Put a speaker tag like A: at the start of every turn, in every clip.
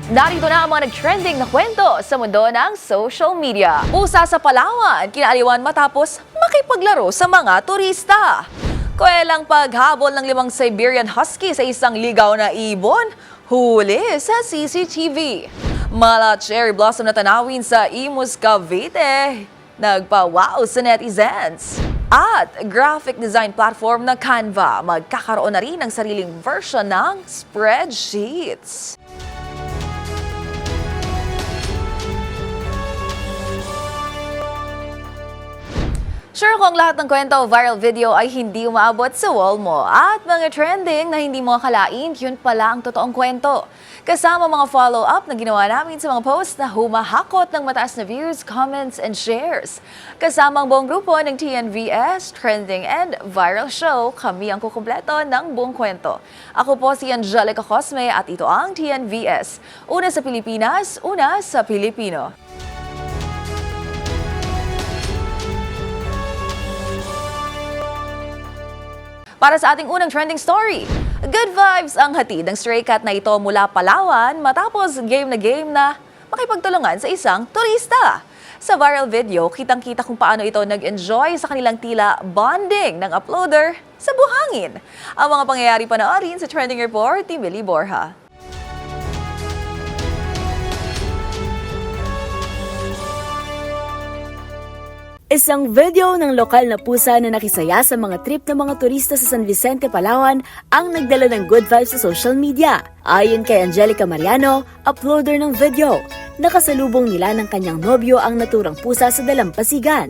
A: Narito na ang mga nag-trending na kwento sa mundo ng social media. Pusa sa Palawan, kinaaliwan matapos makipaglaro sa mga turista. Kuwelang paghabol ng 5 Siberian Husky sa isang ligaw na ibon, huli sa CCTV. Mala cherry blossom na tanawin sa Imus, Cavite, nagpa-wow sa netizens. At graphic design platform na Canva, magkakaroon na rin ng sariling version ng spreadsheets. Sure kung lahat ng kwento o viral video ay hindi umaabot sa wall mo at mga trending na hindi mo akalain, yun pala ang totoong kwento. Kasama mga follow-up na ginawa namin sa mga posts na humahakot ng mataas na views, comments, and shares. Kasama ang buong grupo ng TNVS, Trending and Viral Show, kami ang kukumpleto ng buong kwento. Ako po si Angelica Cosme at ito ang TNVS. Una sa Pilipinas, una sa Pilipino. Para sa ating unang trending story, good vibes ang hatid ng stray cat na ito mula Palawan matapos game na makipagtulungan sa isang turista. Sa viral video, kitang-kita kung paano ito nag-enjoy sa kanilang tila bonding ng uploader sa buhangin. Ang mga pangyayari panoorin sa trending report ni Millie Borja.
B: Isang video ng lokal na pusa na nakisaya sa mga trip ng mga turista sa San Vicente, Palawan ang nagdala ng good vibes sa social media. Ayon kay Angelica Mariano, uploader ng video, nakasalubong nila ng kanyang nobyo ang naturang pusa sa dalampasigan.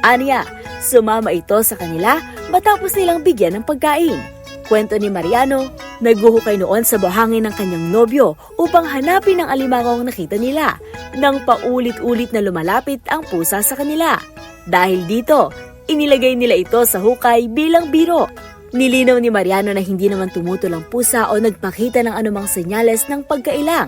B: Aniya, sumama ito sa kanila matapos nilang bigyan ng pagkain. Kwento ni Mariano, naghuhukay noon sa buhangin ng kanyang nobyo upang hanapin ang alimangong nakita nila nang paulit-ulit na lumalapit ang pusa sa kanila. Dahil dito, inilagay nila ito sa hukay bilang biro. Nilinaw ni Mariano na hindi naman tumutol ang pusa o nagpakita ng anumang senyales ng pagkailang.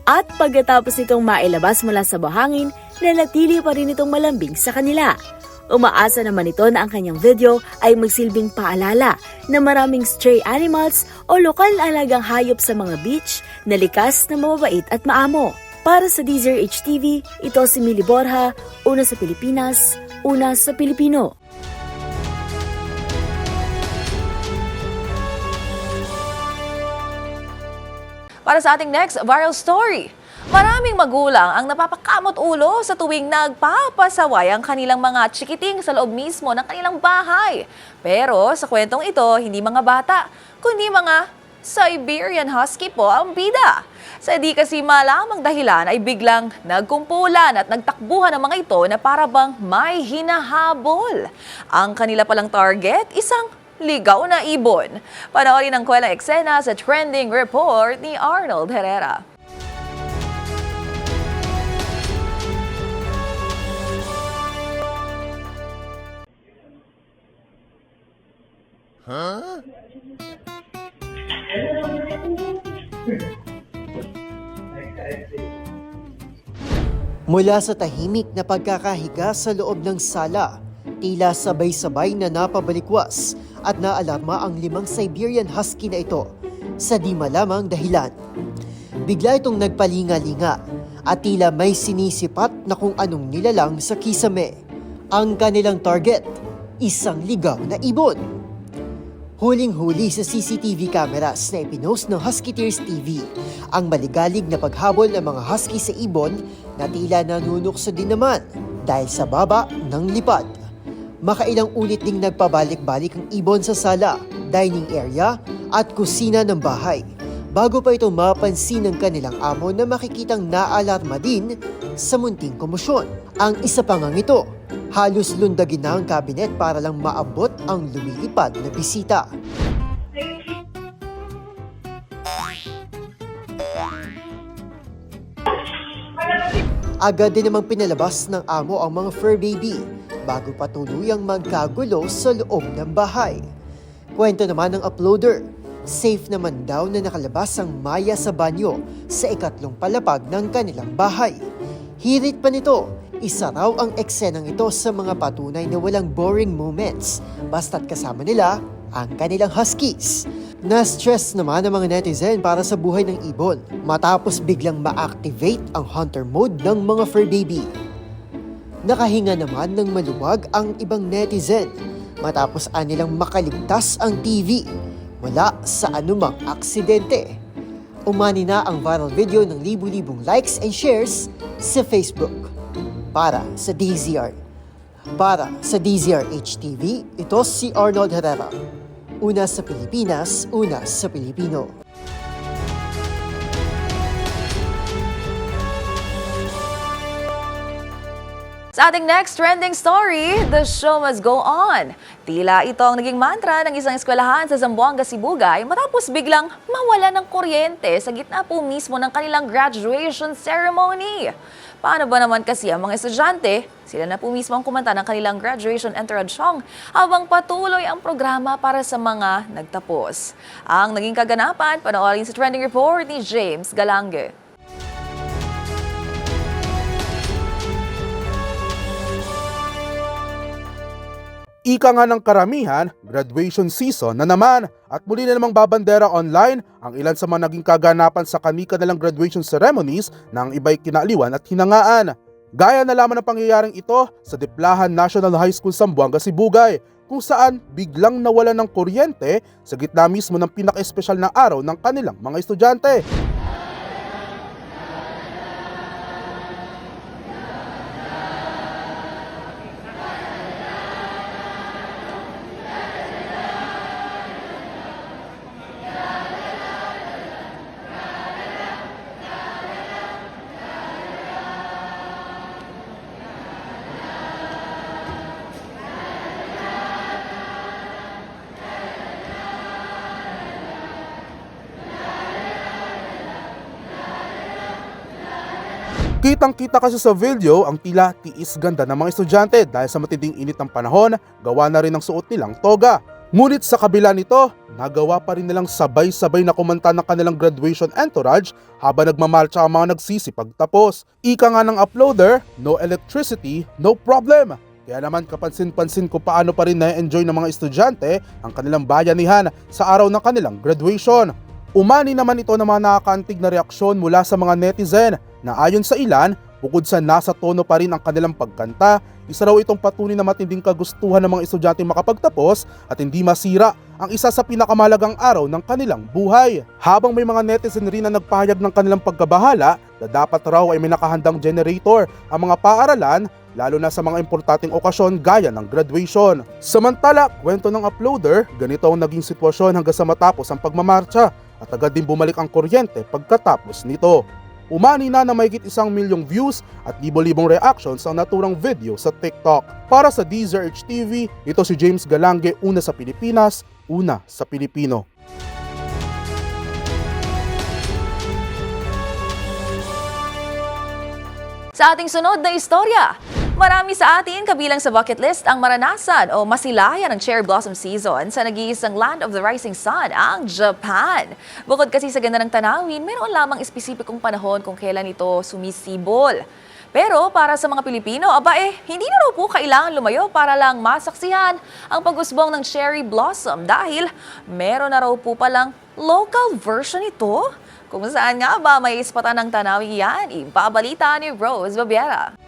B: At pagkatapos nitong mailabas mula sa buhangin, nanatili pa rin itong malambing sa kanila. Umaasa naman ito na ang kanyang video ay magsilbing paalala na maraming stray animals o lokal na alagang hayop sa mga beach na likas na mababait at maamo. Para sa DZRH TV, ito si Millie Borja, una sa Pilipinas, una sa Pilipino.
A: Para sa ating next viral story, maraming magulang ang napapakamot ulo sa tuwing nagpapasaway ang kanilang mga chikiting sa loob mismo ng kanilang bahay. Pero sa kwentong ito, hindi mga bata, kundi mga Siberian Husky po ang bida. Sa di kasi malamang dahilan ay biglang nagkumpulan at nagtakbuhan ang mga ito na para bang may hinahabol. Ang kanila palang target, isang ligaw na ibon. Panoorin ang kwelang eksena sa trending report ni Arnold Herrera.
C: Mula sa tahimik na pagkakahiga sa loob ng sala, tila sabay-sabay na napabalikwas at naalarma ang 5 Siberian Husky na ito sa di malamang dahilan. Bigla itong nagpalinga-linga at tila may sinisipat na kung anong nilalang sa kisame. Ang kanilang target, isang ligaw na ibon. Huling-huli sa CCTV cameras na ipinost ng Huskyteers TV ang maligalig na paghabol ng mga husky sa ibon na tila nanunukso din naman dahil sa baba ng lipad. Makailang ulit ding nagpabalik-balik ang ibon sa sala, dining area at kusina ng bahay bago pa ito mapansin ng kanilang amo na makikitang naalarma din sa munting komosyon. Ang isa pa ngang ito, halos lundagin na ang kabinet para lang maabot ang lumilipad na bisita. Agad din namang pinalabas ng amo ang mga fur baby bago pa tuluyang magkagulo sa loob ng bahay. Kwento naman ng uploader, safe naman daw na nakalabas ang Maya sa banyo sa ikatlong palapag ng kanilang bahay. Hirit pa nito, isa raw ang eksenang ito sa mga patunay na walang boring moments basta't kasama nila ang kanilang huskies. Na-stress naman ang mga netizen para sa buhay ng ibon matapos biglang ma-activate ang hunter mode ng mga fur baby. Nakahinga naman ng maluwag ang ibang netizen matapos anilang makaligtas ang TV mula sa anumang aksidente. Umani na ang viral video ng libu-libong likes and shares sa Facebook. Para sa DZRH TV, ito si Arnold Herrera. Una sa Pilipinas, una sa Pilipino.
A: Sa ating next trending story, the show must go on. Tila ito ang naging mantra ng isang eskwelahan sa Zamboanga, Sibugay matapos biglang mawala ng kuryente sa gitna po mismo ng kanilang graduation ceremony. Paano ba naman kasi ang mga estudyante? Sila na po mismo ang kumanta ng kanilang graduation entourage song habang patuloy ang programa para sa mga nagtapos. Ang naging kaganapan, panoorin sa trending report ni James Galange.
D: Ika nga ng karamihan, graduation season na naman at muli na namang babandera online ang ilan sa mga naging kaganapan sa kani-kanilang graduation ceremonies ng iba'y kinaaliwan at hinangaan. Gaya na lamang ng pangyayaring ito sa Diplahan National High School Zamboanga, Sibugay, kung saan biglang nawala ng kuryente sa gitna mismo ng pinaka-espesyal na araw ng kanilang mga estudyante. Kitang-kita kasi sa video ang tila tiis ganda ng mga estudyante dahil sa matinding init ng panahon, gawa na rin ang suot nilang toga. Ngunit sa kabila nito, nagawa pa rin nilang sabay-sabay na kumanta ng kanilang graduation entourage habang nagmamarcha ang mga nagsisipagtapos. Ika nga ng uploader, no electricity, no problem. Kaya naman kapansin-pansin ko paano pa rin na-enjoy ng mga estudyante ang kanilang bayanihan sa araw ng kanilang graduation. Umani naman ito ng mga nakakaantig na reaksyon mula sa mga netizen na ayon sa ilan, bukod sa nasa tono pa rin ang kanilang pagkanta, isa raw itong patunay na matinding kagustuhan ng mga estudyante makapagtapos at hindi masira ang isa sa pinakamahalagang araw ng kanilang buhay. Habang may mga netizen rin na nagpahayag ng kanilang pagkabahala na dapat raw ay may nakahandang generator ang mga paaralan lalo na sa mga importanteng okasyon gaya ng graduation. Samantala, kwento ng uploader, ganito ang naging sitwasyon hanggang sa matapos ang pagmamarcha at agad din bumalik ang kuryente pagkatapos nito. Umani na mahigit 1 milyong views at libo-libong reactions ang naturang video sa TikTok. Para sa DZRH TV, ito si James Galange, una sa Pilipinas, una sa Pilipino.
A: Sa ating sunod na istorya, marami sa atin kabilang sa bucket list ang maranasan o masilayan ng cherry blossom season sa nag-iisang land of the rising sun, ang Japan. Bukod kasi sa ganda ng tanawin, mayroon lamang espesipikong panahon kung kailan ito sumisibol. Pero para sa mga Pilipino, hindi na raw po kailangan lumayo para lang masaksihan ang pag-usbong ng cherry blossom dahil meron na raw po palang local version ito. Kung saan nga ba may ispatan ng tanawin yan, ibabalita ni Rose Babiera.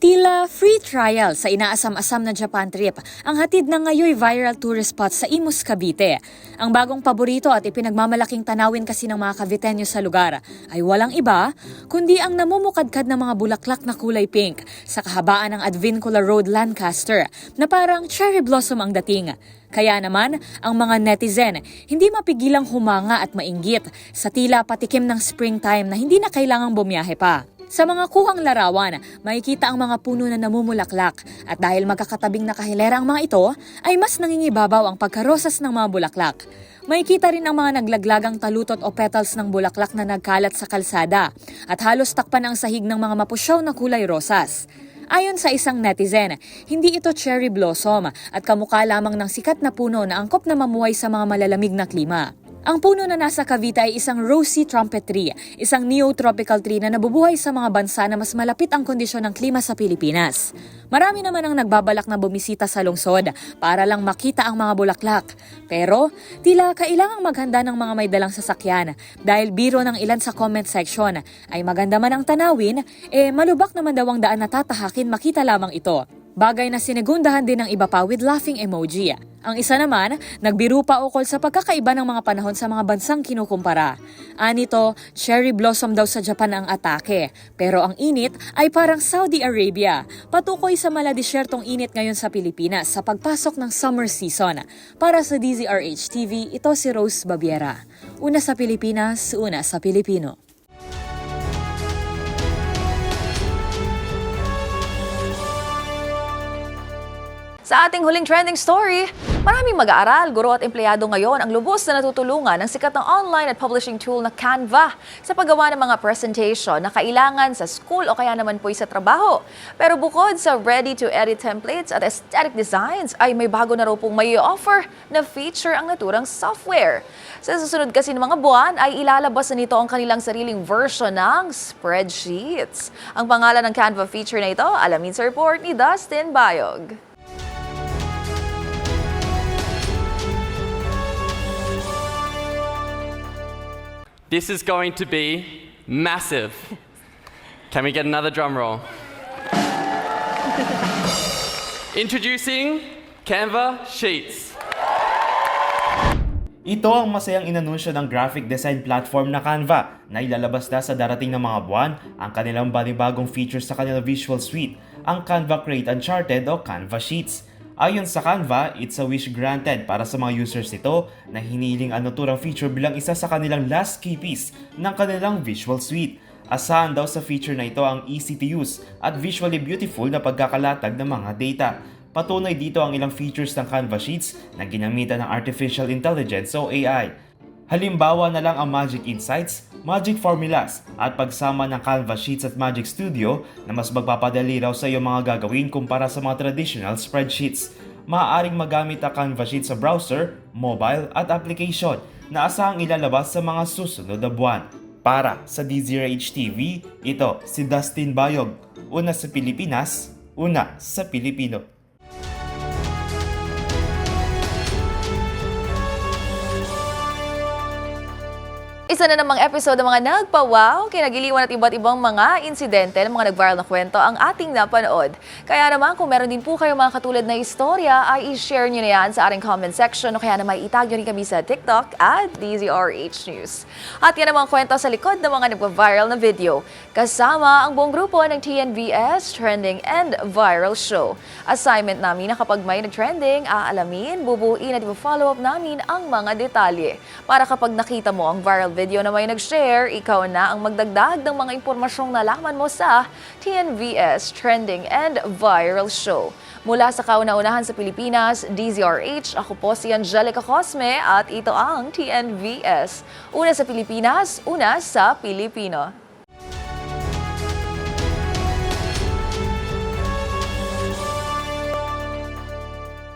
E: Tila free trial sa inaasam-asam na Japan trip ang hatid ng ngayoy viral tourist spot sa Imus, Cavite. Ang bagong paborito at ipinagmamalaking tanawin kasi ng mga Caviteño sa lugar ay walang iba kundi ang namumukadkad ng mga bulaklak na kulay pink sa kahabaan ng Advincula Road, Lancaster na parang cherry blossom ang dating. Kaya naman, ang mga netizen hindi mapigilang humanga at mainggit sa tila patikim ng springtime na hindi na kailangang bumiyahe pa. Sa mga kuhang larawan, makikita ang mga puno na namumulaklak at dahil magkakatabing nakahilera ang mga ito, ay mas nangingibabaw ang pagkarosas ng mga bulaklak. Makikita rin ang mga naglaglagang talutot o petals ng bulaklak na nagkalat sa kalsada at halos takpan ang sahig ng mga mapusyaw na kulay rosas. Ayon sa isang netizen, hindi ito cherry blossom at kamukha lamang ng sikat na puno na angkop na mamuhay sa mga malalamig na klima. Ang puno na nasa Cavite ay isang rosy trumpet tree, isang neotropical tree na nabubuhay sa mga bansa na mas malapit ang kondisyon ng klima sa Pilipinas. Marami naman ang nagbabalak na bumisita sa lungsod para lang makita ang mga bulaklak. Pero tila kailangang maghanda ng mga may dalang sasakyan dahil biro ng ilan sa comment section ay maganda man ang tanawin, malubak naman daw ang daan na tatahakin makita lamang ito. Bagay na sinegundahan din ng iba pa with laughing emoji. Ang isa naman, nagbiro pa ukol sa pagkakaiba ng mga panahon sa mga bansang kinukumpara. Anito, cherry blossom daw sa Japan ang atake, pero ang init ay parang Saudi Arabia. Patukoy sa maladisyertong init ngayon sa Pilipinas sa pagpasok ng summer season. Para sa DZRH TV, ito si Rose Babiera. Una sa Pilipinas, una sa Pilipino.
A: Sa ating huling trending story, maraming mag-aaral, guro at empleyado ngayon ang lubos na natutulungan ng sikat na online at publishing tool na Canva sa paggawa ng mga presentation na kailangan sa school o kaya naman po sa trabaho. Pero bukod sa ready-to-edit templates at aesthetic designs, ay may bago na raw pong may offer na feature ang naturang software. Sa susunod kasi ng mga buwan ay ilalabas na nito ang kanilang sariling version ng spreadsheets. Ang pangalan ng Canva feature na ito, alamin sa report ni Dustin Bayog.
F: This is going to be massive. Can we get another drum roll? Introducing Canva Sheets.
G: Ito ang masayang inanunsyo ng graphic design platform na Canva na ilalabas na sa darating na mga buwan ang kanilang banibagong features sa kanilang visual suite, ang Canva Create Uncharted o Canva Sheets. Ayon sa Canva, it's a wish granted para sa mga users nito na hiniling ang naturang feature bilang isa sa kanilang last key piece ng kanilang visual suite. Asahan daw sa feature na ito ang easy to use at visually beautiful na pagkakalatag ng mga data. Patunay dito ang ilang features ng Canva Sheets na ginamitan ng Artificial Intelligence o AI. Halimbawa na lang ang Magic Insights, Magic Formulas at pagsama ng Canva Sheets at Magic Studio na mas magpapadali raw sa iyong mga gagawin kumpara sa mga traditional spreadsheets. Maaaring magamit ang Canva Sheets sa browser, mobile at application na asahang ilalabas sa mga susunod na buwan. Para sa DZRH TV, ito si Dustin Bayog. Una sa Pilipinas, una sa Pilipino.
A: Isa na namang episode ng mga nagpa-wow, kinagiliwan at iba't ibang mga insidente ng mga nag-viral na kwento ang ating napanood. Kaya naman kung meron din po kayo mga katulad na istorya, ay i-share nyo na yan sa ating comment section o kaya naman itag nyo rin kami sa TikTok at DZRH News. At yan namang kwento sa likod ng mga nagpa-viral na video. Kasama ang buong grupo ng TNVS Trending and Viral Show. Assignment namin na kapag may nag-trending, aalamin, bubuuin at i-follow up namin ang mga detalye. Para kapag nakita mo ang viral video na may nag-share, ikaw na ang magdagdag ng mga impormasyong nalaman mo sa TNVS Trending and Viral Show. Mula sa kauna-unahan sa Pilipinas, DZRH, ako po si Angelica Cosme at ito ang TNVS. Una sa Pilipinas, una sa Pilipino.